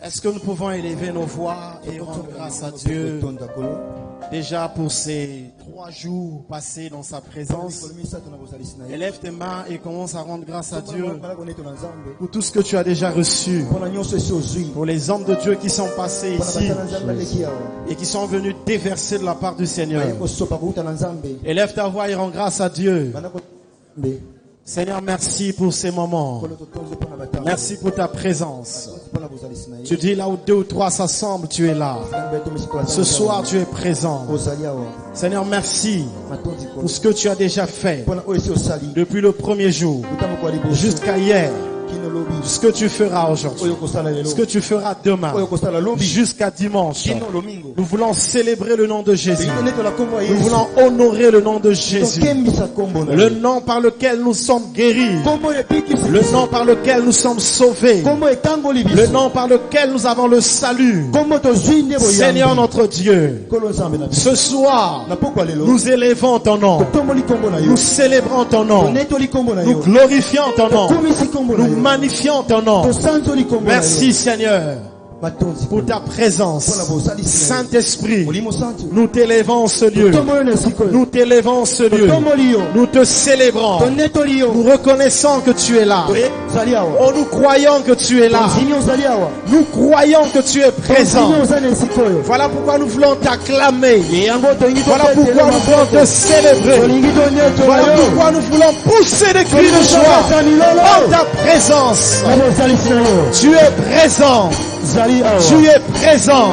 Est-ce que nous pouvons élever nos voix et rendre grâce à Dieu déjà pour ces 3 jours passés dans sa présence? Élève tes mains et commence à rendre grâce à Dieu pour tout ce que tu as déjà reçu, pour les hommes de Dieu qui sont passés ici et qui sont venus déverser de la part du Seigneur. Élève ta voix et rends grâce à Dieu. Seigneur, merci pour ces moments. Merci pour ta présence. Tu dis là où 2 ou 3 s'assemblent, tu es là. Ce soir, tu es présent. Seigneur, merci pour ce que tu as déjà fait depuis le premier jour jusqu'à hier. Ce que tu feras aujourd'hui, ce que tu feras demain, jusqu'à dimanche. Nous voulons célébrer le nom de Jésus. Nous voulons honorer le nom de Jésus. Le nom par lequel nous sommes guéris. Le nom par lequel nous sommes sauvés. Le nom par lequel nous avons le salut. Seigneur notre Dieu, ce soir, nous élevons ton nom. Nous célébrons ton nom. Nous glorifions ton nom. Nous magnifions ton nom. Merci Seigneur pour ta présence. Saint-Esprit, nous t'élevons ce lieu. Nous t'élevons ce lieu. Nous te célébrons. Nous reconnaissons que tu es là. Oh, nous croyons que tu es là. Nous croyons que tu es présent. Voilà pourquoi nous voulons t'acclamer. Voilà pourquoi nous voulons te célébrer. Voilà pourquoi nous voulons pousser des cris de joie en ta présence. Tu es présent. Tu es présent.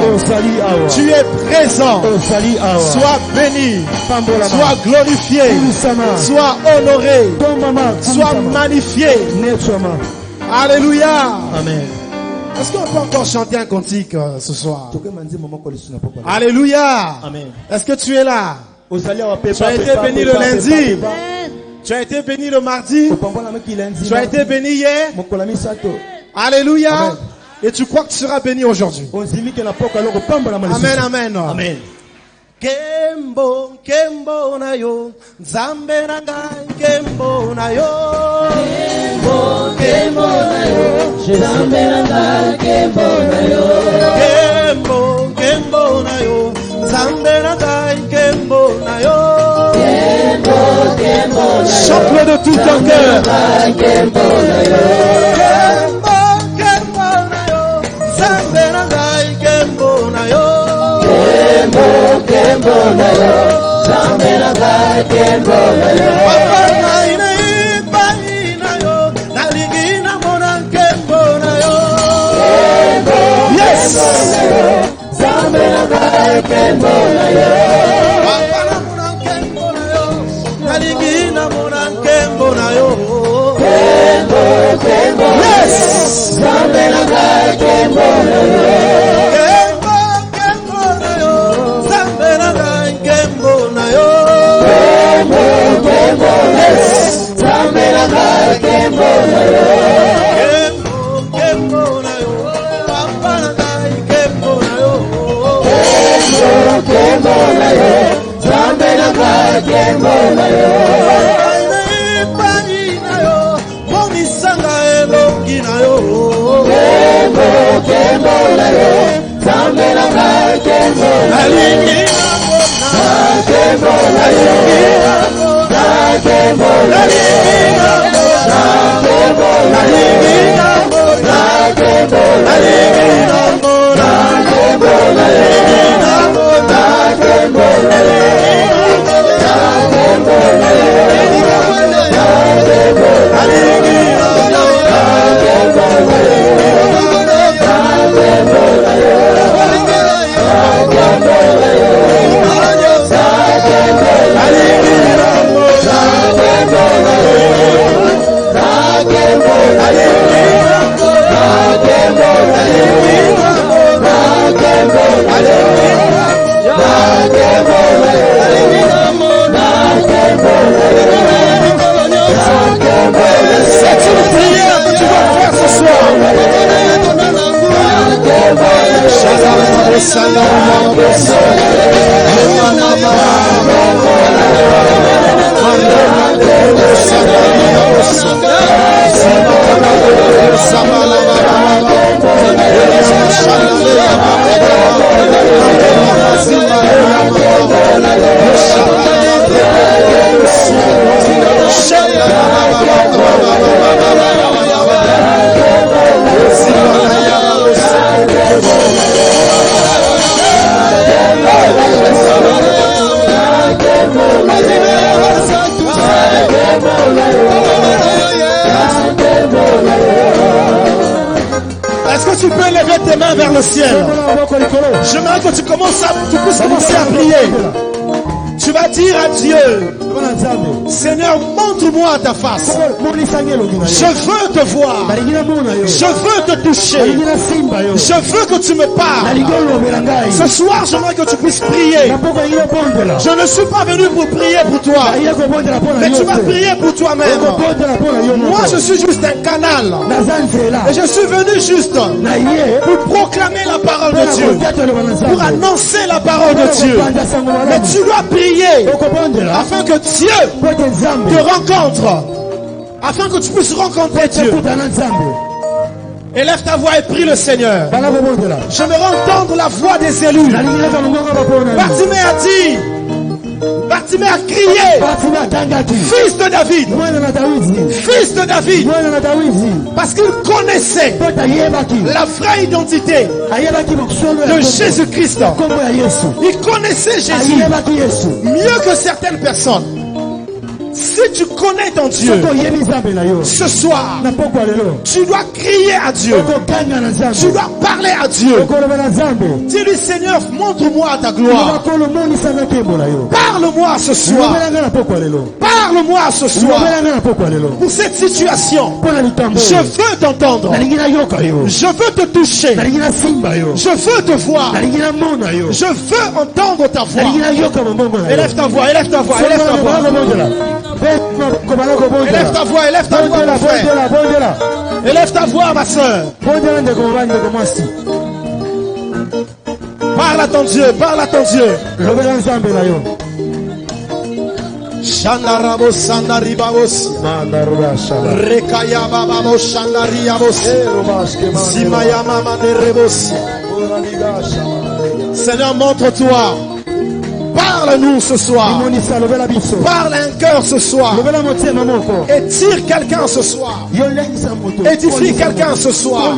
Tu es présent. Sois béni. Sois glorifié. Sois honoré. Sois magnifié. Alléluia. Amen. Est-ce qu'on peut encore chanter un cantique ce soir? Alléluia. Amen. Est-ce que tu es là? Tu as été béni le lundi. Tu as été béni le mardi. Tu as été béni hier. Alléluia. Amen. Et tu crois que tu seras béni aujourd'hui. Amen, amen. Amen. Kembo, kembo na yo, Nzambe na ngai, kembo na yo. Kembo, kembo na yo, Nzambe na ngai, kembo na yo. Kembo, kembo na yo, Nzambe na ngai, kembo na yo. Kembo, kembo na yo, chante-le de tout ton cœur. Kembo na yo. Kembo, kembo na yo, Nzambe na ngai, kembo na yo. Kembo, kembo na yo, Nzambe na ngai, kembo na yo. Papa na ine pai na yo, nalingi na mona kembo na yo. Kembo, Yes. kembo na yo, Nzambe na ngai, kembo na yo. Papa na mona kembo na yo, nalingi na mona kembo na yo. Kembo, kembo na yo, Yes. Nzambe na ngai, kembo na yo. Kembo, kembo na yo, Nzambe na ngai, kembo na yo. Kembo, kembo na yo, Nzambe na ngai, kembo na yo. Kembo, kembo na yo, Papa na ngai, kembo na yo. Kembo, kembo na yo, Nzambe na ngai, kembo na yo. Epai na yo, monisanga elongi na yo. Kembo, kembo na yo, Nzambe na ngai, kembo na yo. Nalingi na mona, Kembo na yo, kembo na yo, kembo na yo, nalingi na mona, kembo na yo, nalingi na mona, kembo na yo, na mona, kembo na yo, kembo na yo, nalingi na mona, Est-ce que tu peux lever tes mains vers le ciel? J'aimerais que tu puisses commencer à prier. Tu vas dire à Dieu, Seigneur, montre-moi ta face. Je veux te voir. Je veux te toucher. Je veux que tu me parles. Ce soir, j'aimerais que tu puisses prier. Je ne suis pas venu pour prier pour toi, mais tu vas prier pour toi-même. Moi, je suis juste un canal. Et je suis venu juste pour proclamer la parole de Dieu, pour annoncer la parole de Dieu. Mais tu dois prier afin que Dieu te rencontre, afin que tu puisses rencontrer Dieu. Élève ta voix et prie le Seigneur. J'aimerais entendre la voix des élus. Bartimée a dit, Bartimée a crié, fils de David, fils de David, parce qu'il connaissait la vraie identité de Jésus-Christ. Il connaissait Jésus mieux que certaines personnes. Si tu connais ton Dieu, ce soir, tu dois crier à Dieu. Tu dois parler à Dieu. Dis-lui, Seigneur, montre-moi ta gloire. Parle-moi ce soir. Parle-moi ce soir. Pour cette situation, je veux t'entendre. Je veux te toucher. Je veux te voir. Je veux entendre ta voix. Élève ta voix, élève ta voix, élève ta voix. Élève ta voix, mon frère. Élève ta voix, ma soeur. Parle à ton Dieu, parle à ton Dieu. Shandarabo Sandaribabos Rekaya Bababo Shandariabos Simaya Mama Nerebos. Seigneur, montre-toi. Parle-nous ce soir. Parle un cœur ce soir. Étire quelqu'un ce soir. Édifie quelqu'un ce soir.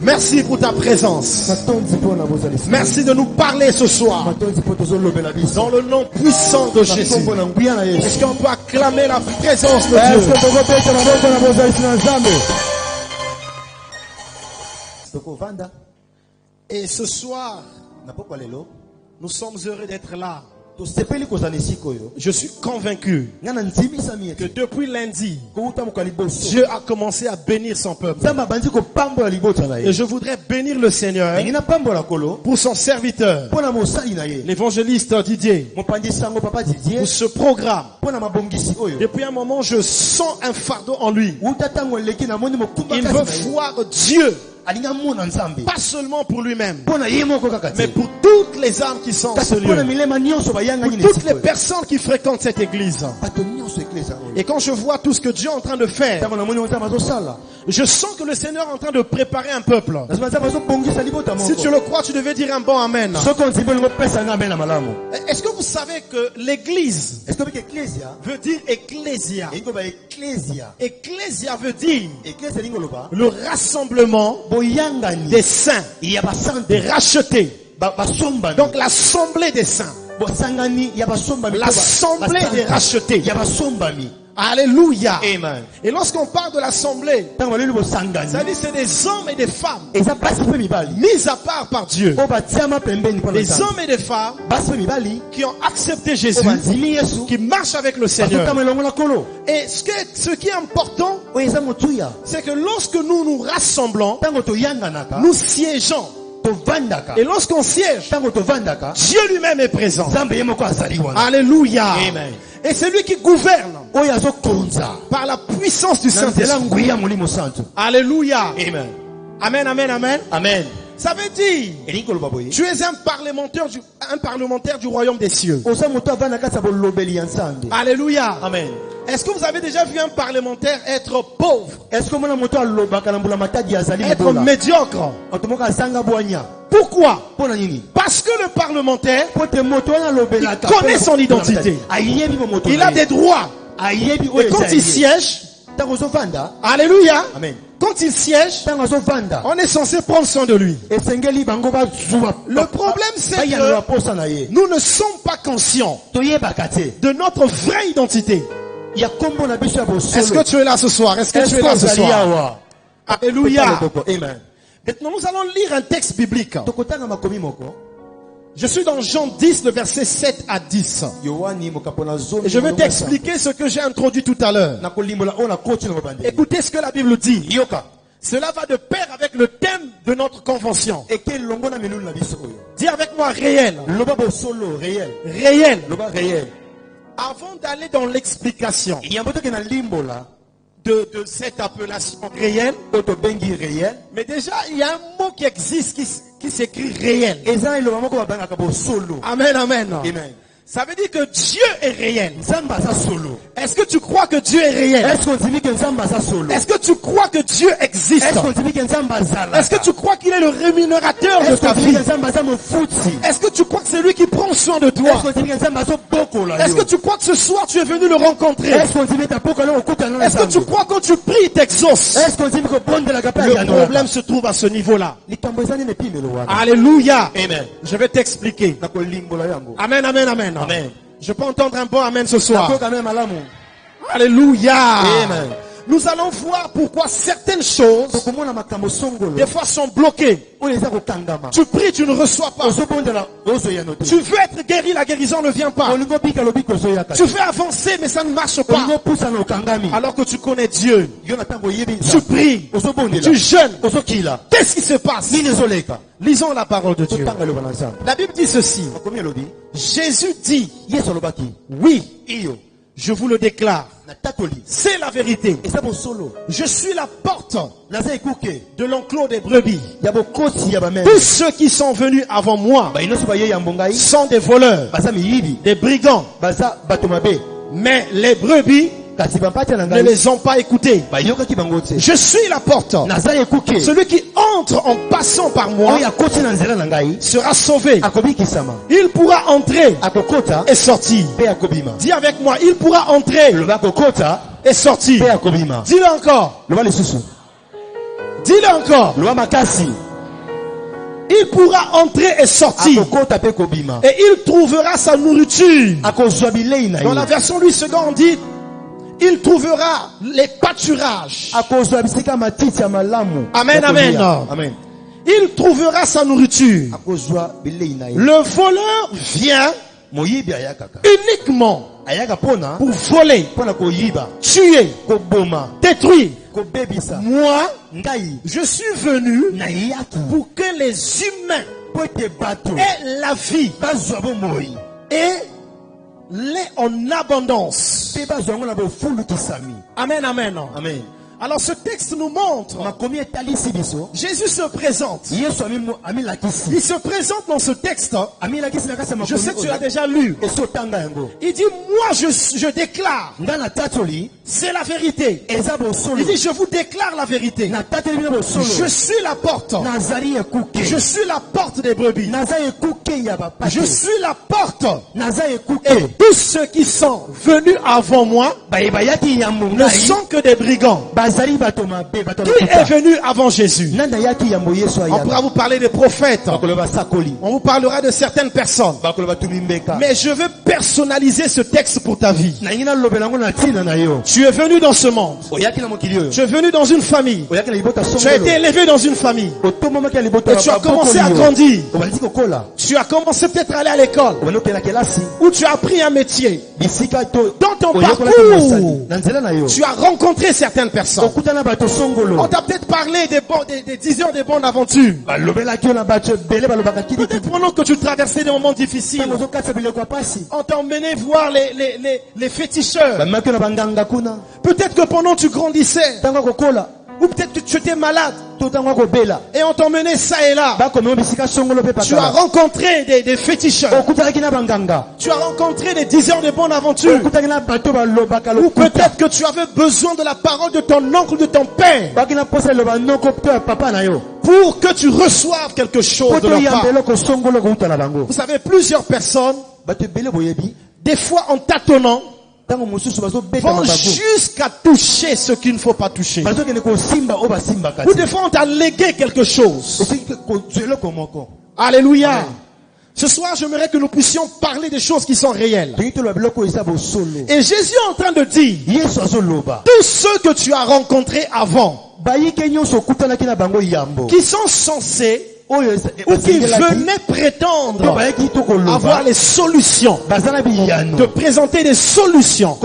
Merci pour ta présence. Merci de nous parler ce soir. Dans le nom puissant de Jésus. Est-ce qu'on peut acclamer la présence de Dieu? Et ce soir, nous sommes heureux d'être là. Je suis convaincu que depuis lundi, Dieu a commencé à bénir son peuple. Et je voudrais bénir le Seigneur pour son serviteur, l'évangéliste Didier, pour ce programme. Depuis un moment, je sens un fardeau en lui. Il veut voir Dieu. Pas seulement pour lui-même, mais pour toutes les âmes qui sont en ce lieu, pour toutes les personnes qui fréquentent cette église. Et quand je vois tout ce que Dieu est en train de faire, je sens que le Seigneur est en train de préparer un peuple. Si tu le crois, tu devais dire un bon amen. Est-ce que vous savez que l'église veut dire ecclésia? Ecclésia veut dire le rassemblement des saints, des rachetés. Donc l'assemblée des saints, l'assemblée des rachetés. Alléluia. Amen. Et lorsqu'on parle de l'assemblée, ça veut dire c'est des hommes et des femmes mis à part par Dieu. Des hommes et des femmes qui ont accepté Jésus, qui marchent avec le Seigneur. Et ce qui est important, c'est que lorsque nous nous rassemblons, nous siégeons. Et lorsqu'on siège, Dieu lui-même est présent. Alléluia. Amen. Et c'est lui qui gouverne par la puissance du Saint-Esprit. Alléluia. Amen. Amen, amen, amen. Amen. Ça veut dire, tu es un parlementaire du royaume des cieux. Alléluia. Amen. Est-ce que vous avez déjà vu un parlementaire être pauvre? Être médiocre? Pourquoi? Parce que le parlementaire, il connaît son identité. Il a des droits. Et quand il siège, alléluia. Amen. Quand il siège, on est censé prendre soin de lui. Le problème, c'est que nous ne sommes pas conscients de notre vraie identité. Est-ce que tu es là ce soir? Est-ce que tu es là ce soir? Alléluia. Maintenant, nous allons lire un texte biblique. Je suis dans Jean 10, le verset 7 à 10. Et je vais t'expliquer ce que j'ai introduit tout à l'heure. Écoutez ce que la Bible dit. Cela va de pair avec le thème de notre convention. Dis avec moi réel. Réel. Avant d'aller dans l'explication de cette appellation réelle, mais déjà il y a un mot qui existe qui s'écrit réel. Amen, amen. Ça veut dire que Dieu est réel. Est-ce que tu crois que Dieu est réel? Est-ce que tu crois que Dieu existe? Est-ce que tu crois qu'il est le rémunérateur de ta vie? Est-ce que tu crois que c'est lui qui prend soin de toi? Est-ce que tu crois que ce soir tu es venu le rencontrer? Est-ce que tu crois que quand tu pries, il t'exauce? Le problème se trouve à ce niveau-là. Alléluia. Je vais t'expliquer. Amen, amen, amen. Amen. Je peux entendre un bon amen ce soir. Alléluia. Amen. Nous allons voir pourquoi certaines choses des fois sont bloquées. Tu pries, tu ne reçois pas. Tu veux être guéri, la guérison ne vient pas. Tu veux avancer, mais ça ne marche pas. Alors que tu connais Dieu. Tu pries, tu jeûnes. Qu'est-ce qui se passe? Lisons la parole de Dieu. La Bible dit ceci. Jésus dit, oui, je vous le déclare, c'est la vérité. Je suis la porte de l'enclos des brebis. Tous ceux qui sont venus avant moi sont des voleurs, des brigands. Mais les brebis ne les ont pas écoutés. Je suis la porte. Celui qui entre en passant par moi sera sauvé. Il pourra entrer et sortir. Dis avec moi, il pourra entrer et sortir. Dis-le encore. Dis-le encore. Il pourra entrer et sortir. Et il trouvera sa nourriture. Dans la version Louis II, on dit il trouvera les pâturages. Amen, amen. Amen. Il trouvera sa nourriture. Le voleur vient uniquement pour voler, tuer, détruire. Moi, je suis venu pour que les humains aient la vie et l'est en abondance. Amen, amen. Amen. Alors ce texte nous montre, Jésus se présente. Il se présente dans ce texte. Je sais que tu l'as déjà lu. Il dit, moi je déclare, c'est la vérité. Il dit, je vous déclare la vérité. Je suis la porte. Je suis la porte des brebis. Je suis la porte. Et tous ceux qui sont venus avant moi ne sont que des brigands. Qui est venu avant Jésus? On pourra vous parler des prophètes. On vous parlera de certaines personnes. Mais je veux personnaliser ce texte pour ta vie. Tu es venu dans ce monde. Tu es venu dans une famille. Tu as été élevé dans une famille. Et tu as commencé à grandir. Tu as commencé peut-être à aller à l'école. Ou tu as appris un métier. Dans ton parcours, tu as rencontré certaines personnes. On t'a peut-être parlé des 10 heures de bonnes aventures. Peut-être pendant que tu traversais des moments difficiles, on t'a emmené voir les féticheurs. Peut-être que pendant que tu grandissais, ou peut-être que tu étais malade, Et on t'emmenait ça et là. Tu as rencontré des féticheurs. Tu as rencontré des diseurs de bonne aventure. Ou peut-être que tu avais besoin de la parole de ton oncle ou de ton père pour que tu reçoive quelque chose de leur part. Vous savez, plusieurs personnes, des fois en tâtonnant, vont jusqu'à toucher ce qu'il ne faut pas toucher. Ou des fois on t'a légué quelque chose. Alléluia. Ce soir, j'aimerais que nous puissions parler des choses qui sont réelles. Et Jésus est en train de dire, tous ceux que tu as rencontrés avant, qui sont censés ou qui venaient prétendre avoir les solutions, de présenter des solutions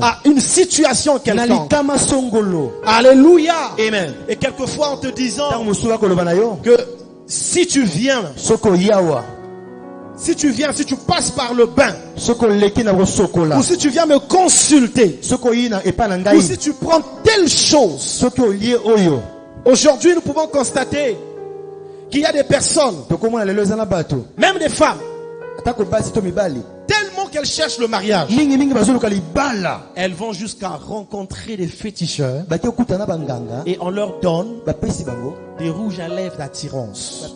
à une situation quelconque. Alléluia. Amen. Et quelquefois en te disant que si tu viens, si tu passes par le bain, ou si tu viens me consulter, ou si tu prends telle chose, aujourd'hui nous pouvons constater qu'il y a des personnes, même des femmes, tellement qu'elles cherchent le mariage, elles vont jusqu'à rencontrer des féticheurs et on leur donne des rouges à lèvres d'attirance,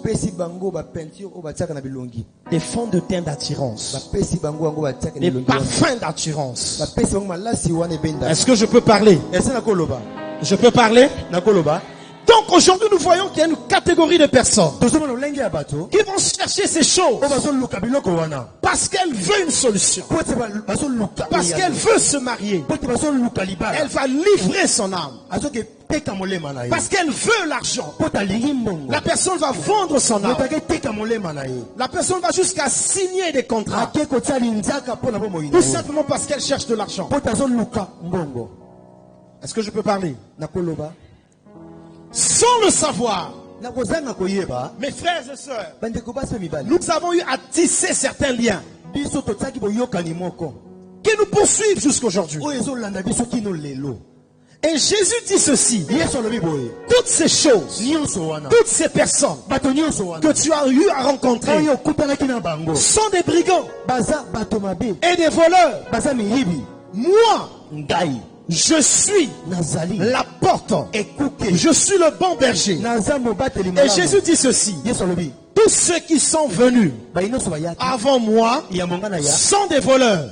des fonds de teint d'attirance, des parfums d'attirance. Est-ce que je peux parler? Je peux parler? Donc aujourd'hui nous voyons qu'il y a une catégorie de personnes qui vont chercher ces choses parce qu'elle veut une solution, parce qu'elle veut se marier, elle va livrer son âme, parce qu'elle veut l'argent. La personne va vendre son âme, la personne va jusqu'à signer des contrats tout simplement parce qu'elle cherche de l'argent. Est-ce que je peux parler? Sans le savoir, mes frères et sœurs, nous avons eu à tisser certains liens qui nous poursuivent jusqu'aujourd'hui. Et Jésus dit ceci: toutes ces choses, toutes ces personnes que tu as eu à rencontrer sont des brigands et des voleurs. Moi, je suis la porte. Je suis le bon berger. Et Jésus dit ceci: tous ceux qui sont venus avant moi sont des voleurs,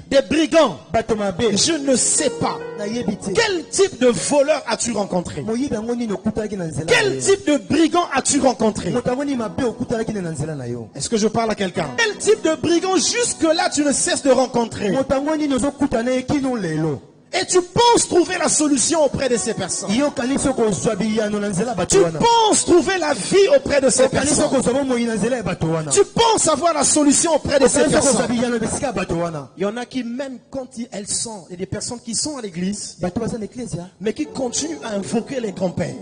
des brigands. Je ne sais pas quel type de voleur as-tu rencontré, quel type de brigand as-tu rencontré. Est-ce que je parle à quelqu'un? Quel type de brigand jusque-là tu ne cesses de rencontrer? Et tu penses trouver la solution auprès de ces personnes. Tu penses trouver la vie auprès de ces personnes. Tu penses avoir la solution auprès de ces personnes. Il y en a qui, même quand elles sont, il y a des personnes qui sont à l'église, mais qui continuent à invoquer les grands-pères,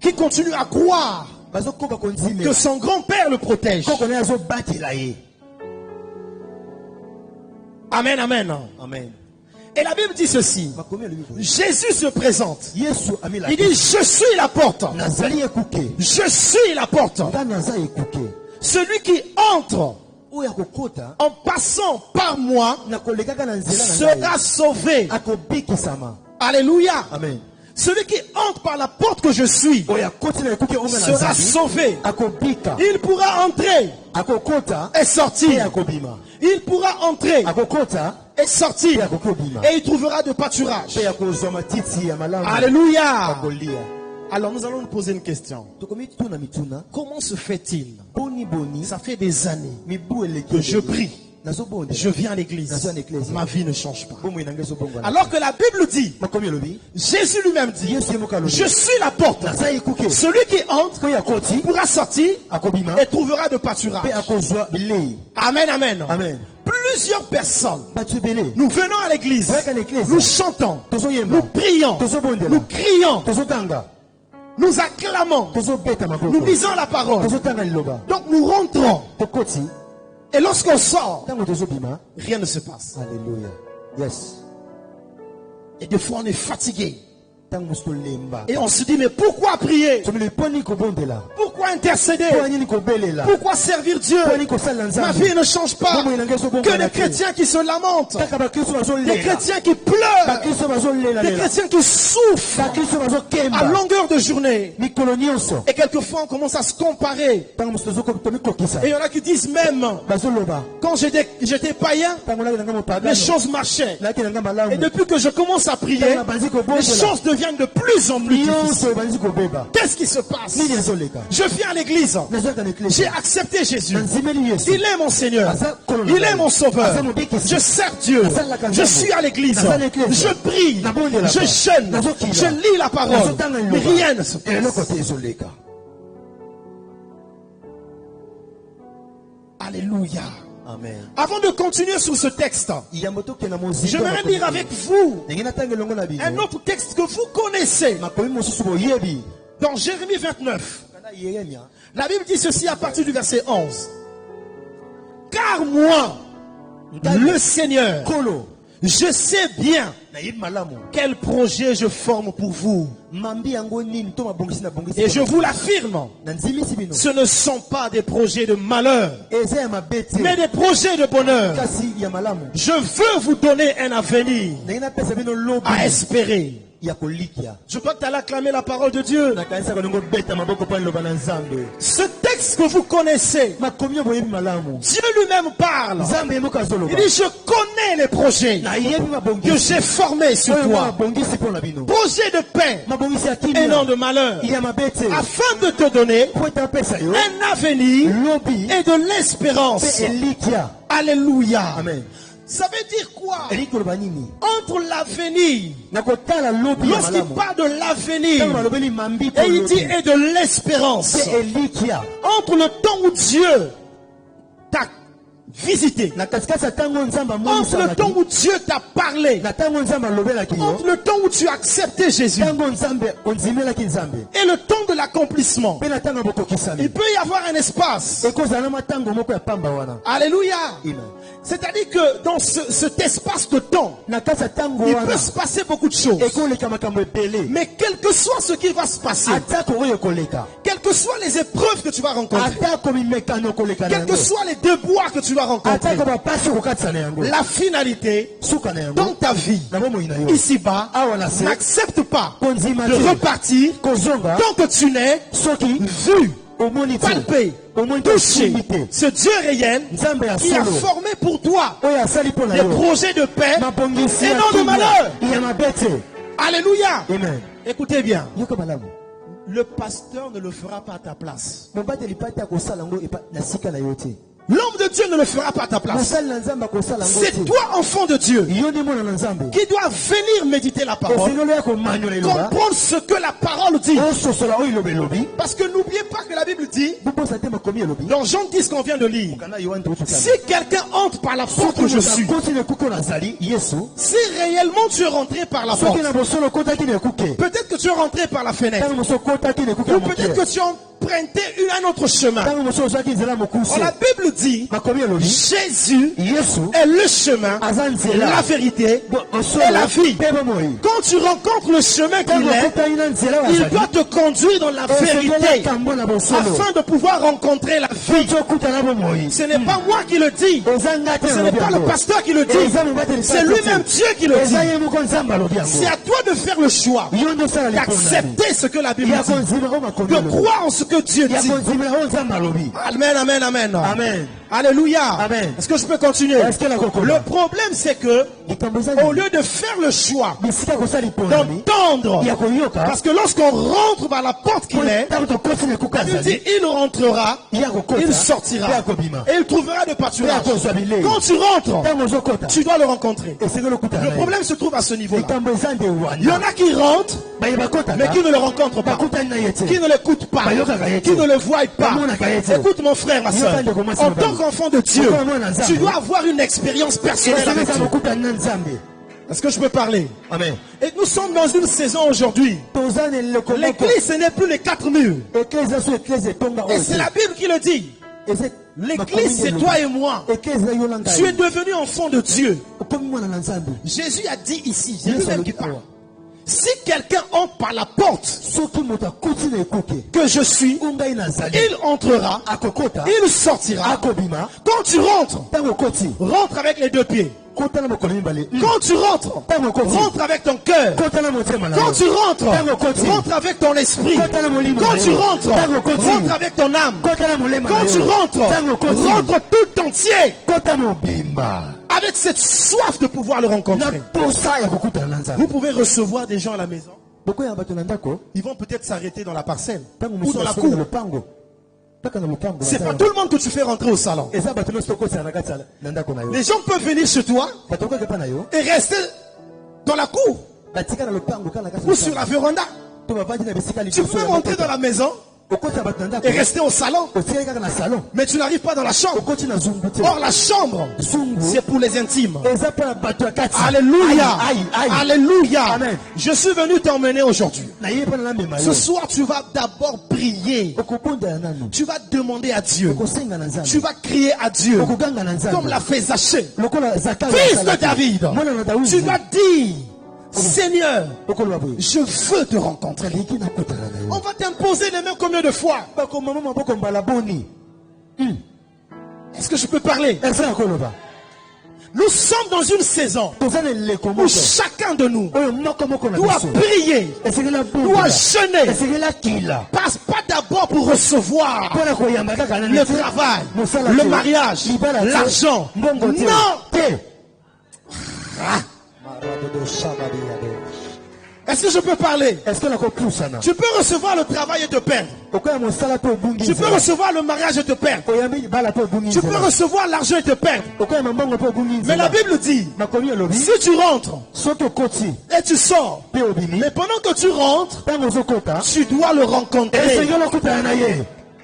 qui continuent à croire que son grand-père le protège. Amen, amen. Amen. Et la Bible dit ceci: Jésus se présente. Il dit: je suis la porte. Je suis la porte. Celui qui entre en passant par moi sera sauvé. Alléluia. Amen. Celui qui entre par la porte que je suis sera sauvé. Il pourra entrer et sortir. Il pourra entrer et sortir. Et il trouvera de pâturage. Alléluia. Alors nous allons nous poser une question. Comment se fait-il? Ça fait des années que je prie, je viens à l'église, ma vie ne change pas. Alors que la Bible dit, Jésus lui-même dit: je suis la porte. Celui qui entre pourra sortir et trouvera de pâturage. Amen, amen. Plusieurs personnes, nous venons à l'église, nous chantons, nous prions, nous crions, nous acclamons, nous lisons la parole. Donc nous rentrons. Et lorsqu'on sort, rien ne se passe. Alléluia. Yes. Et des fois on est fatigué. Et on se dit, mais pourquoi prier? Pourquoi intercéder? Pourquoi servir Dieu? Ma vie ne change pas. Que des chrétiens qui se lamentent, des chrétiens qui pleurent, des chrétiens qui souffrent à longueur de journée. Et quelquefois on commence à se comparer. Et il y en a qui disent même, quand j'étais païen, les choses marchaient. Et depuis que je commence à prier, les choses deviennent de plus en plus difficiles. Qu'est-ce qui se passe? Je viens à l'église. J'ai accepté Jésus. Il est mon Seigneur. Il est mon Sauveur. Je sers Dieu. Je suis à l'église. Je prie. Je jeûne. Je lis la parole. Mais rien ne se passe. Alléluia. Amen. Avant de continuer sur ce texte, j'aimerais lire avec vous un autre texte que vous connaissez. Dans Jérémie 29, la Bible dit ceci à partir du verset 11. Car moi, le Seigneur, je sais bien quel projet je forme pour vous. Et je vous l'affirme, ce ne sont pas des projets de malheur, mais des projets de bonheur. Je veux vous donner un avenir à espérer. Je crois que tu as acclamé la parole de Dieu. Ce texte que vous connaissez, Dieu lui-même parle. Il dit, je connais les projets que j'ai formés sur toi. Projet de paix et non de malheur, afin de te donner un avenir et de l'espérance. Alléluia. Amen. Ça veut dire quoi? Entre l'avenir, lorsqu'il parle de l'avenir, et il dit et de l'espérance, entre le temps où Dieu t'a visité, entre le temps où Dieu t'a parlé, entre le temps où tu as accepté Jésus, et le temps de l'accomplissement, il peut y avoir un espace. Alléluia. C'est-à-dire que dans cet espace de temps, il peut se passer beaucoup de choses. Mais quel que soit ce qui va se passer, quelles que soient les épreuves que tu vas rencontrer, quels que soient les déboires que tu vas rencontrer, la finalité dans ta vie, ici-bas, n'accepte pas de repartir tant que tu n'es vu, palpé, touché ce Dieu réel qui a formé pour toi des projets de paix et non de malheur. Alléluia. Écoutez bien, le pasteur ne le fera pas à ta place. L'homme de Dieu ne le fera pas à ta place. C'est toi, enfant de Dieu, qui dois venir méditer la parole, comprendre ce que la parole dit. Parce que n'oubliez pas que la Bible dit, dans Jean 10 qu'on vient de lire, si quelqu'un entre par la porte que je suis, si réellement tu es rentré par la porte, peut-être que tu es rentré par la fenêtre, ou peut-être que tu as emprunté un autre chemin. Or, la Bible dit, Jésus est le chemin, la vérité et la vie. Quand tu rencontres le chemin qu'il est, il doit te conduire dans la vérité afin de pouvoir rencontrer la vie. Ce n'est pas moi qui le dis, ce n'est pas le pasteur qui le dit, c'est lui-même Dieu qui le dit. C'est à toi de faire le choix d'accepter ce que la Bible dit, de croire en ce que Dieu dit. Amen, amen, amen. Amen. Alléluia. Amen. Est-ce que je peux continuer? Le problème c'est que au lieu de faire le choix d'entendre, parce que lorsqu'on rentre par la porte qu'il est, il dit il rentrera, il sortira et il trouvera de pâturage. Quand tu rentres, tu dois le rencontrer. Le problème se trouve à ce niveau-là. Il y en a qui rentrent mais qui ne le rencontrent pas, qui ne l'écoutent pas, qui ne le voient pas. Écoute mon frère, ma soeur, en tant qu'enfant de Dieu, tu dois avoir une expérience personnelle avec Dieu. Est-ce que je peux parler? Amen. Et nous sommes dans une saison aujourd'hui. L'église, ce n'est plus les 4 murs. Et c'est la Bible qui le dit. L'église, c'est toi et moi. Tu es devenu enfant de Dieu. Jésus a dit ici, c'est lui-même qui parle. Si quelqu'un entre par la porte que je suis, il entrera, il sortira. Quand tu rentres, rentre avec les deux pieds. Quand tu rentres, rentre avec ton cœur. Quand tu rentres, rentre avec ton esprit. Quand tu rentres, rentre avec ton âme. Quand tu rentres, rentre tout entier. Avec cette soif de pouvoir le rencontrer. Vous pouvez recevoir des gens à la maison. Ils vont peut-être s'arrêter dans la parcelle ou dans la cour. C'est pas tout le monde que tu fais rentrer au salon. Les gens peuvent venir chez toi et rester dans la cour ou sur la véranda. Tu peux rentrer dans la maison et rester au salon, mais tu n'arrives pas dans la chambre. Or la chambre, c'est pour les intimes. Alléluia, alléluia. Je suis venu t'emmener aujourd'hui. Ce soir tu vas d'abord prier. Tu vas demander à Dieu. Tu vas crier à Dieu comme l'a fait Zachée, fils de David. Tu vas dire: Seigneur, je veux te rencontrer. On va t'imposer les mains combien de fois? Est-ce que je peux parler? Nous sommes dans une saison où chacun de nous doit prier, doit jeûner. Passe pas d'abord pour recevoir le travail, le mariage, l'argent. Non! Est-ce que je peux parler? Tu peux recevoir le travail et te perdre. Tu peux recevoir le mariage et te perdre. Tu peux recevoir l'argent et te perdre. Mais la Bible dit, si tu rentres et tu sors, mais pendant que tu rentres, tu dois le rencontrer.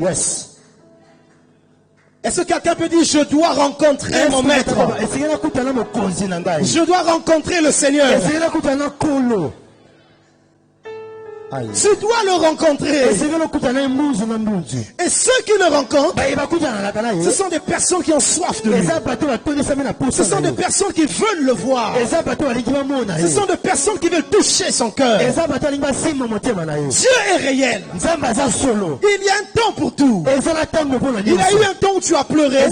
Yes. Est-ce que quelqu'un peut dire: je dois rencontrer mon maître? Je dois rencontrer le Seigneur. Tu dois le rencontrer. Et ceux qui le rencontrent, ce sont des personnes qui ont soif de lui. Ce sont des personnes qui veulent le voir. Ce sont des personnes qui veulent toucher son cœur. Dieu est réel. Il y a un temps pour tout. Il y a eu un temps où tu as pleuré.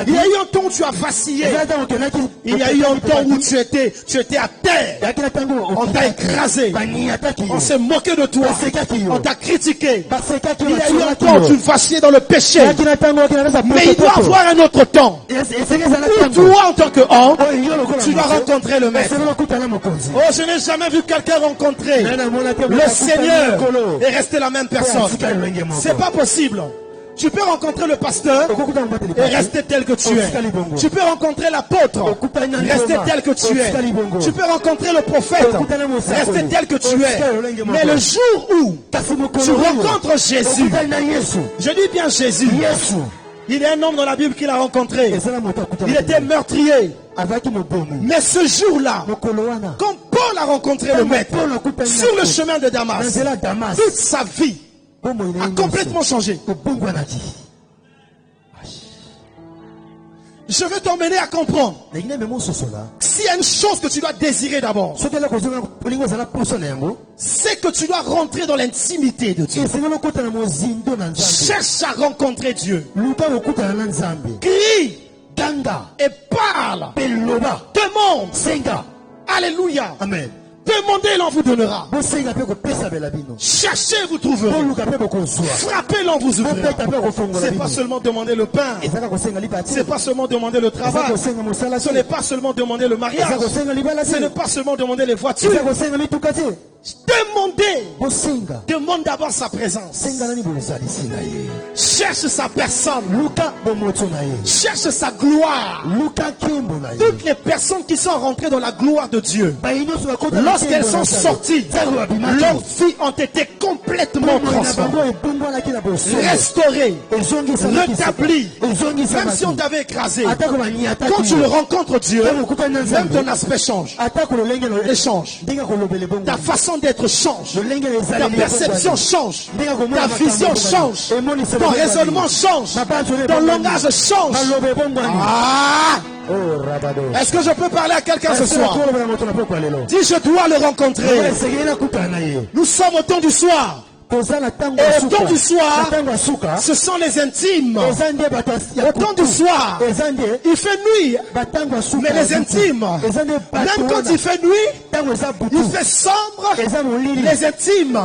Il y a eu un temps où tu as vacillé. Il y a eu un temps où tu étais à terre. On t'a écrasé. On s'est moqué de toi. On t'a critiqué. Il y a eu un temps où tu vacillais dans le péché. Mais il doit y avoir un autre temps où toi, en tant qu'homme, tu dois rencontrer le maître. Oh, je n'ai jamais vu quelqu'un rencontrer le Seigneur et rester la même personne. C'est pas possible. Tu peux rencontrer le pasteur et rester tel que tu es. Tu peux rencontrer l'apôtre, rester tel que tu es. Tu peux rencontrer le prophète, rester tel que tu es. Mais le jour où tu rencontres Jésus, je dis bien Jésus, il y a un homme dans la Bible qui l'a rencontré. Il était meurtrier. Mais ce jour-là, quand Paul a rencontré le maître sur le chemin de Damas, toute sa vie a complètement changé. Je veux t'emmener à comprendre. S'il y a une chose que tu dois désirer d'abord, c'est que tu dois rentrer dans l'intimité de Dieu. Cherche à rencontrer Dieu. Crie et parle. Demande. Alléluia. Amen. Demandez, l'on vous donnera. Cherchez, vous trouverez. Frappez, l'on vous ouvrira. C'est pas seulement demander le pain. C'est pas seulement demander le travail. Ce n'est pas seulement demander le mariage. Ce n'est pas seulement demander les voitures. Demandez. Demande d'abord sa présence. Cherche sa personne. Cherche sa gloire. Toutes les personnes qui sont rentrées dans la gloire de Dieu, lorsqu'elles sont sorties, leurs vies ont été complètement transformées, restaurées, rétablies. Même si on t'avait écrasé, quand tu le rencontres Dieu, même ton aspect change. Et change. Ta façon d'être change. Ta perception change. Ta vision change. Ton raisonnement change. Ton langage change. Ah! Est-ce que je peux parler à quelqu'un ce soir? Dis, je dois le rencontrer. Nous sommes au temps du soir. Et au temps du soir, ce sont les intimes. Au temps du soir, il fait nuit. Mais les intimes, même quand il fait nuit, il fait sombre. Les intimes,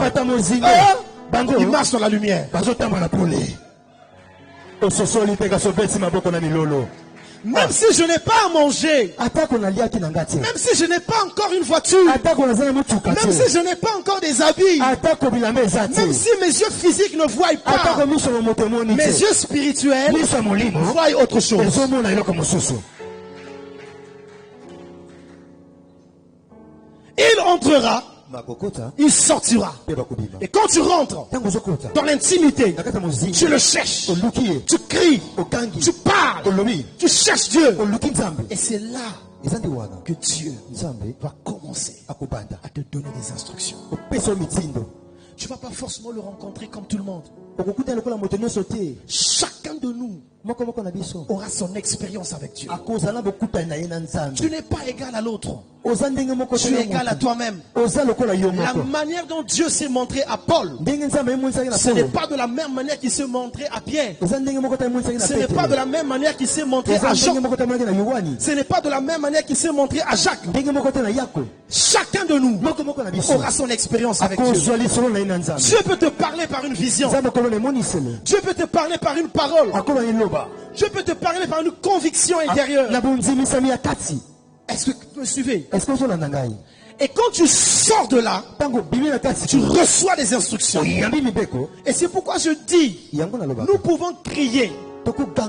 ils marchent dans la lumière. Même si je n'ai pas à manger, même si je n'ai pas encore une voiture, même si je n'ai pas encore des habits, même si mes yeux physiques ne voient pas, mes yeux spirituels voient autre chose. Il entrera, il sortira. Et quand tu rentres dans l'intimité, tu le cherches, tu cries, tu parles, tu cherches Dieu. Et c'est là que Dieu va commencer à te donner des instructions. Tu ne vas pas forcément le rencontrer comme tout le monde. Chacun de nous aura son expérience avec Dieu. Tu n'es pas égal à l'autre. Tu es égal à toi-même. La manière dont Dieu s'est montré à Paul, ce n'est pas de la même manière qu'il s'est montré à Pierre. Ce n'est pas de la même manière qu'il s'est montré à Jean. Ce n'est pas de la même manière qu'il s'est montré à Jacques. Chacun de nous aura son expérience avec Dieu. Dieu peut te parler par une vision. Dieu peut te parler par une parole. Dieu peut te parler par une conviction intérieure. Est-ce que vous me suivez? Et quand tu sors de là, tu reçois des instructions. Et c'est pourquoi je dis, nous pouvons crier,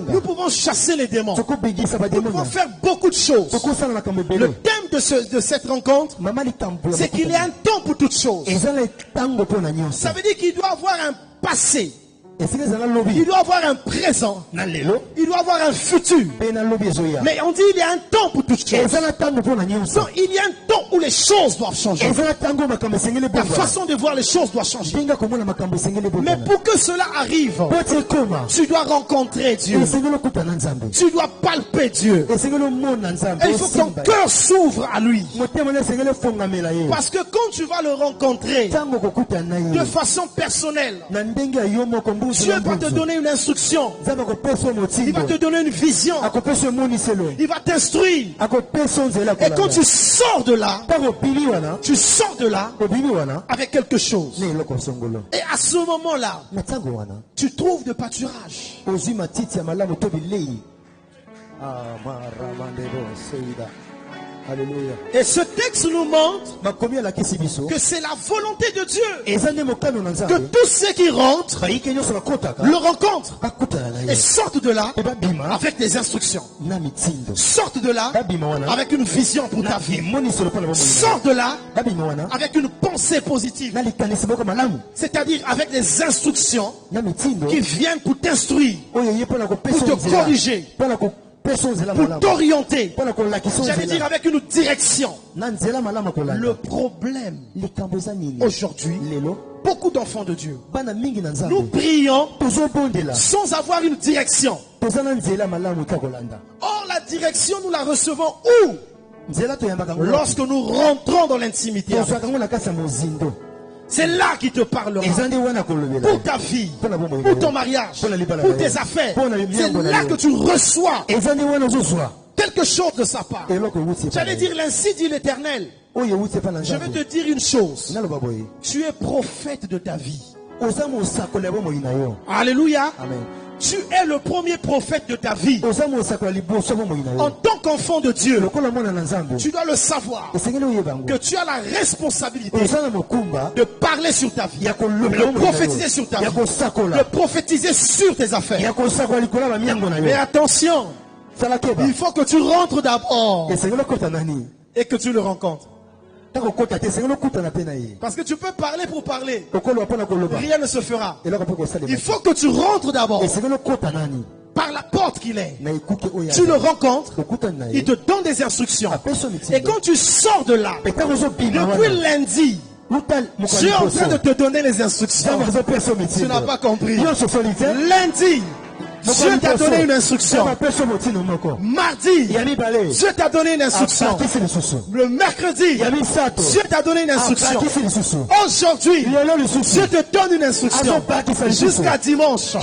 nous pouvons chasser les démons, nous pouvons faire beaucoup de choses. Le thème de cette rencontre, c'est qu'il y a un temps pour toutes choses. Ça veut dire qu'il doit avoir un passé, il doit avoir un présent, il doit avoir un futur. Mais on dit il y a un temps pour toutes choses. Donc il y a un temps où les choses doivent changer. La façon de voir les choses doit changer. Mais pour que cela arrive, tu dois rencontrer Dieu. Tu dois palper Dieu. Et il faut que ton cœur s'ouvre à lui. Parce que quand tu vas le rencontrer de façon personnelle, Dieu va te donner une instruction. Il va te donner une vision. Il va t'instruire. Et quand tu sors de là, avec quelque chose. Et à ce moment-là, tu trouves de pâturage. Alléluia. Et ce texte nous montre que c'est la volonté de Dieu que tous ceux qui rentrent le rencontrent et sortent de là avec des instructions, sortent de là avec une vision pour ta vie, sortent de là avec une pensée positive, c'est-à-dire avec des instructions qui viennent pour t'instruire, pour te corriger, pour t'orienter, j'allais dire avec une direction. Le problème aujourd'hui, beaucoup d'enfants de Dieu, nous prions sans avoir une direction. Or la direction nous la recevons où? Lorsque nous rentrons dans l'intimité. C'est là qu'il te parlera. Pour ta vie, pour ton mariage, pour tes affaires. C'est là que tu reçois quelque chose de sa part. J'allais dire l'ainsi dit l'Éternel. Je vais te dire une chose. Tu es prophète de ta vie. Alléluia. Amen. Tu es le premier prophète de ta vie. En tant qu'enfant de Dieu, tu dois le savoir que tu as la responsabilité de parler sur ta vie, de prophétiser sur ta vie, de prophétiser sur tes affaires. Mais attention, il faut que tu rentres d'abord et que tu le rencontres. Parce que tu peux parler pour parler, rien ne se fera. Il faut que tu rentres d'abord par la porte qu'il est. Tu le rencontres, il te donne des instructions. Et quand tu sors de là, depuis lundi, je suis en train de te donner les instructions. Tu n'as pas compris. Lundi, Dieu t'a donné une instruction. Mardi, Dieu t'a donné une instruction. Le mercredi, Dieu t'a donné une instruction. Aujourd'hui, Dieu te donne une instruction. Jusqu'à dimanche.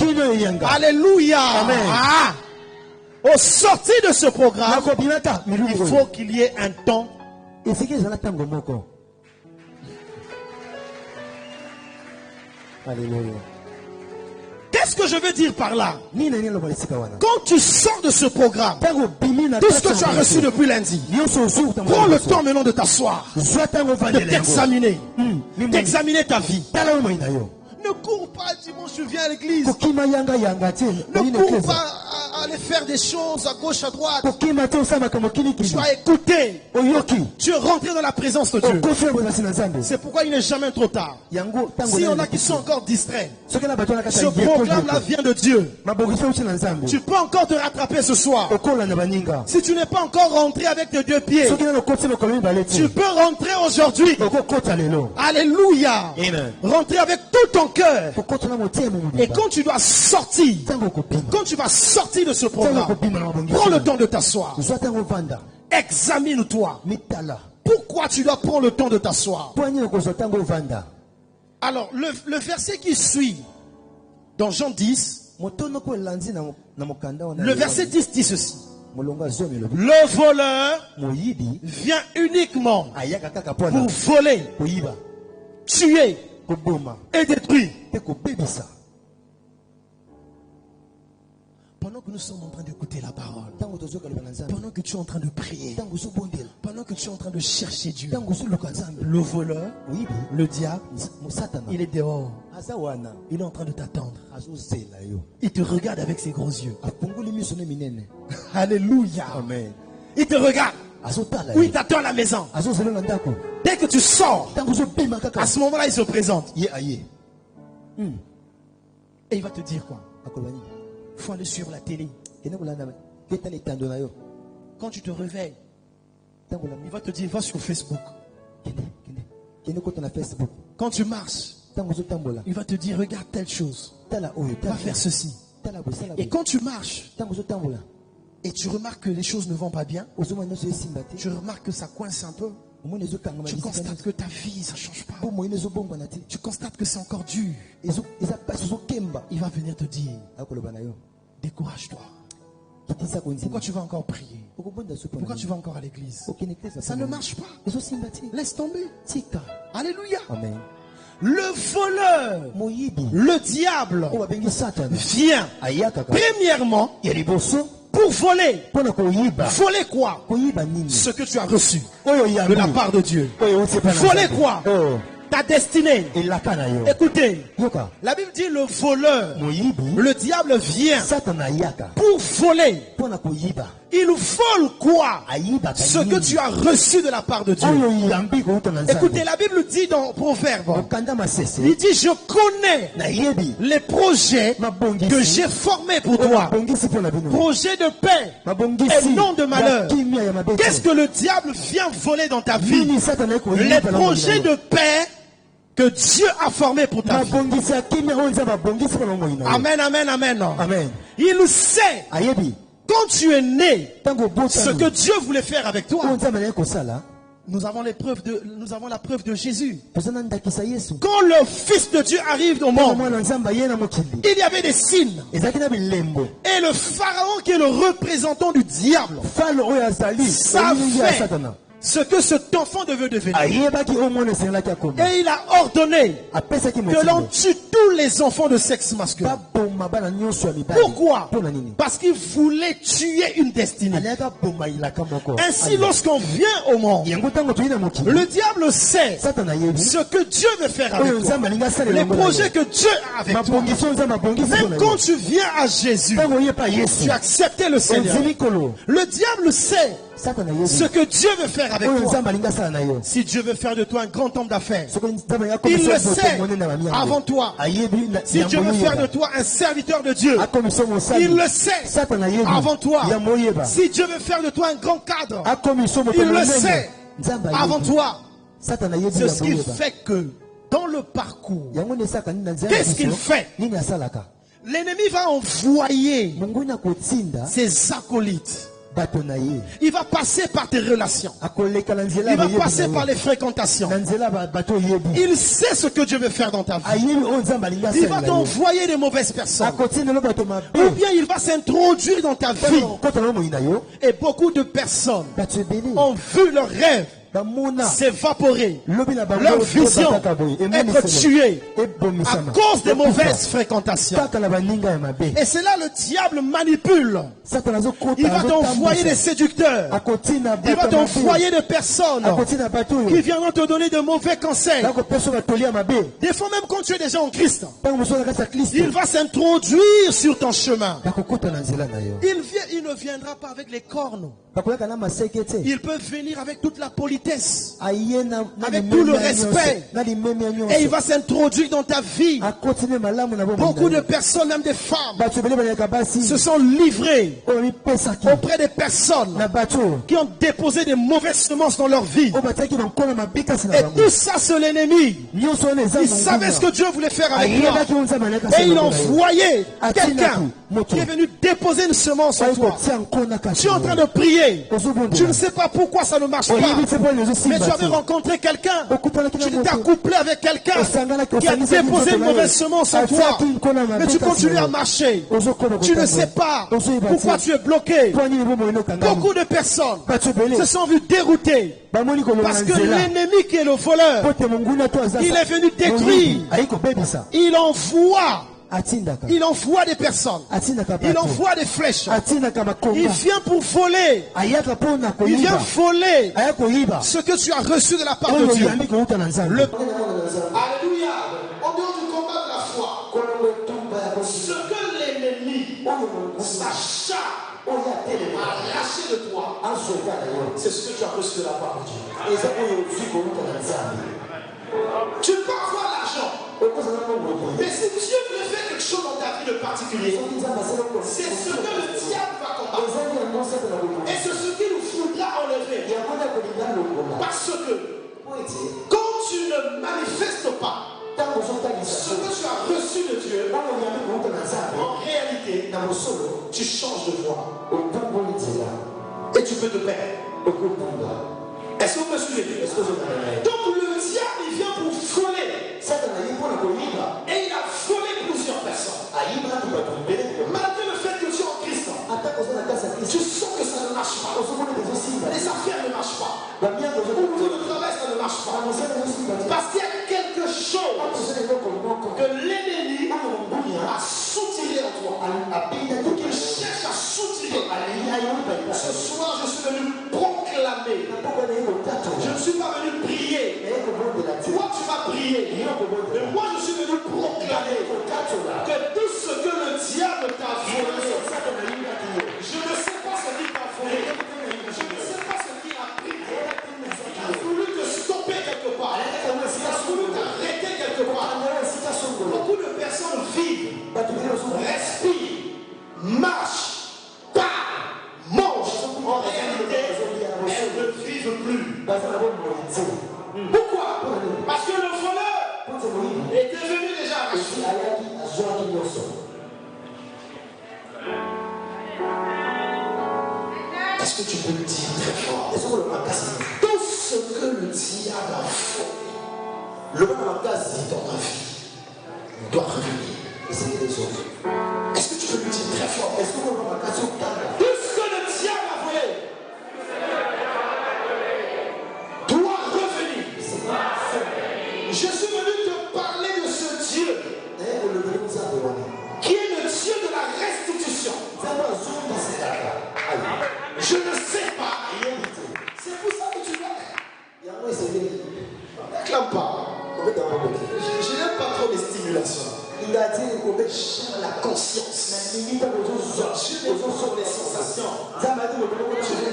Alléluia. Amen. Ah. Au sortir de ce programme, il faut qu'il y ait un temps. Alléluia. Qu'est-ce que je veux dire par là? Quand tu sors de ce programme, tout ce que tu as reçu depuis lundi, prends le temps maintenant de t'asseoir, de t'examiner, d'examiner ta vie. Ne cours pas dimanche, tu viens à l'église. Ne cours pas à aller faire des choses à gauche, à droite. Tu as écouté. Tu es rentré dans la présence de Dieu. C'est pourquoi il n'est jamais trop tard. Si on a qui sont encore distraits, ce programme-là vient de Dieu. Tu peux encore te rattraper ce soir. Si tu n'es pas encore rentré avec tes deux pieds, tu peux rentrer aujourd'hui. Alléluia. Rentrer avec tout ton cœur. Et quand tu dois sortir, quand tu vas sortir de ce programme, prends le temps de t'asseoir. Examine-toi. Pourquoi tu dois prendre le temps de t'asseoir? Alors, le verset qui suit, dans Jean 10, le verset 10 dit ceci. Le voleur vient uniquement pour voler, tuer et détruire. Pendant que nous sommes en train d'écouter la parole, pendant que tu es en train de prier, pendant que tu es en train de chercher Dieu, le voleur, le diable, il est dehors. Il est en train de t'attendre. Il te regarde avec ses gros yeux. Alléluia. Amen. Il te regarde. Oui, il t'attend à la maison. Dès que tu sors, à ce moment-là, il se présente. Et il va te dire quoi? Il faut aller sur la télé. Quand tu te réveilles, il va te dire, va sur Facebook. Quand tu marches, il va te dire, regarde telle chose. Va faire ceci. Et quand tu marches, et tu remarques que les choses ne vont pas bien, tu remarques que ça coince un peu, tu constates que ta vie, ça ne change pas. Tu constates que c'est encore dur. Il va venir te dire, décourage-toi. Pourquoi tu vas encore prier? Pourquoi tu vas encore à l'église? Ça ne marche pas. Laisse tomber. Alléluia. Amen. Le voleur, le diable vient premièrement pour voler. Voler quoi? Ce que tu as reçu de la part de Dieu. Voler quoi? Ta destinée. Écoutez, la Bible dit le voleur, le diable vient pour voler. Il vole quoi? Ce que tu as reçu de la part de Dieu. Écoutez, la Bible dit dans Proverbe, il dit, je connais les projets que j'ai formés pour toi. Projets de paix et non de malheur. Qu'est-ce que le diable vient voler dans ta vie? Les projets de paix que Dieu a formé pour ta vie. Amen, amen, amen. Amen. Il sait, quand tu es né, ce que Dieu voulait faire avec toi. Nous avons la preuve de Jésus. Quand le Fils de Dieu arrive au monde, il y avait des signes. Et le Pharaon, qui est le représentant du diable, savait ce que cet enfant devait devenir. Et il a ordonné que l'on tue tous les enfants de sexe masculin. Pourquoi? Parce qu'il voulait tuer une destinée. Ainsi, lorsqu'on vient au monde, le diable sait ce que Dieu veut faire avec toi, les projets que Dieu a avec toi. Même quand tu viens à Jésus, tu as accepté le Seigneur. Le diable sait ce que Dieu veut faire avec toi. Si Dieu veut faire de toi un grand homme d'affaires, il le sait avant toi. Si Dieu veut faire de toi un serviteur de Dieu, il le sait avant toi. Si Dieu veut faire de toi un grand cadre, il le sait avant toi. C'est ce qui fait que dans le parcours, qu'est-ce qu'il fait? L'ennemi va envoyer ses acolytes. Il va passer par tes relations. Il va passer par les fréquentations. Il sait ce que Dieu veut faire dans ta vie. Il va t'envoyer des mauvaises personnes. Ou bien il va s'introduire dans ta vie. Et beaucoup de personnes ont vu leurs rêves s'évaporer, leur vision être tuée à cause des mauvaises fréquentations. Et c'est là le diable manipule. Il va t'envoyer des séducteurs. Il va t'envoyer des personnes qui viendront te donner de mauvais conseils. Des fois même quand tu es déjà en Christ, il va s'introduire sur ton chemin. Il ne viendra pas avec les cornes. Il peut venir avec toute la politesse, avec tout le respect, et il va s'introduire dans ta vie. Beaucoup de personnes, même des femmes, se sont livrées auprès des personnes qui ont déposé des mauvaises semences dans leur vie. Et tout ça, c'est l'ennemi. Il savait ce que Dieu voulait faire avec toi. Et il envoyait quelqu'un qui est venu déposer une semence en toi. Tu es en train de prier. Tu ne sais pas pourquoi ça ne marche pas. Mais tu avais rencontré quelqu'un. Tu t'es accouplé avec quelqu'un qui a déposé une mauvaise semence en toi. Mais tu continues à marcher. Tu ne sais pas pourquoi tu es bloqué. Beaucoup de personnes se sont vues déroutées. Parce que l'ennemi qui est le voleur, il est venu détruire. Il envoie des personnes. Il envoie des flèches. Il vient pour voler. Il vient voler ce que tu as reçu de la part de Dieu. Alléluia. En dehors du combat de la foi, ce que l'ennemi s'acharne à arracher de toi, c'est ce que tu as reçu de la part de Dieu. Tu peux avoir l'argent. Mais si Dieu veut faire quelque chose dans ta vie de particulier, c'est ce que le diable va combattre. Et c'est ce qu'il nous voudra enlever. Parce que quand tu ne manifestes pas ce que tu as reçu de Dieu, en réalité, tu changes de voie. Et tu peux te perdre. Est-ce que vous me suivez? Donc le diable, il vient pour voler. Et il a volé plusieurs personnes. Malgré le fait que tu es en Christ, tu sens que ça ne marche pas. Les affaires ne marchent pas. Le travail, ça ne marche pas. Parce qu'il y a quelque chose que l'ennemi a soutiré en toi. Qu'il cherche à soutirer. Ce soir, je suis venu proclamer. Je ne suis pas venu prier. Toi, tu vas prier. Mais moi, je suis venu proclamer que tout ce que le diable t'a volé, je ne sais pas ce qu'il t'a volé. Je ne sais pas ce qu'il a pris. Il a voulu te stopper quelque part. Il a voulu t'arrêter quelque part. Beaucoup de personnes vivent, respirent, marchent, parlent, mangent. En réalité, elles ne vivent plus. Pourquoi? Parce que le voleur est devenu déjà arraché. Est-ce que tu peux le dire très fort? Tout ce que le diable a fait, le magazine dans ta vie doit revenir. Est-ce que tu peux le dire très fort? Tout ce que le diable a volé doit revenir. Je suis venu te parler de ce Dieu qui est le Dieu de la restitution. Je ne sais pas. C'est pour ça que tu dois. N'acclame pas. Je n'aime pas trop les stimulations. Il a dit la conscience. Je n'aime pas trop les sensations. Je n'aime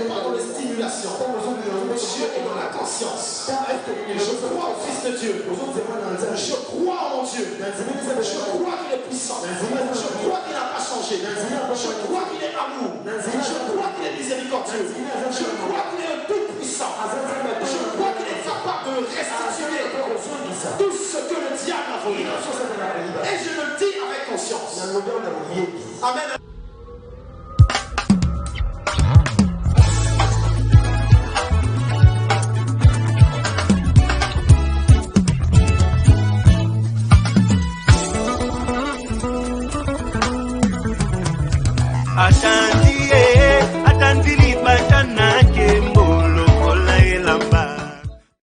pas trop les stimulations. Dieu est dans la conscience. Je crois au Fils de Dieu. Je crois en Dieu. Je crois qu'il est puissant. Je crois qu'il n'a pas changé. Je crois qu'il est amour. Je crois qu'il est miséricordieux. Je crois qu'il est tout puissant. Je crois qu'il est capable de restituer Tout ce que le diable a volé. Et je le dis avec conscience. Amen. Ashanti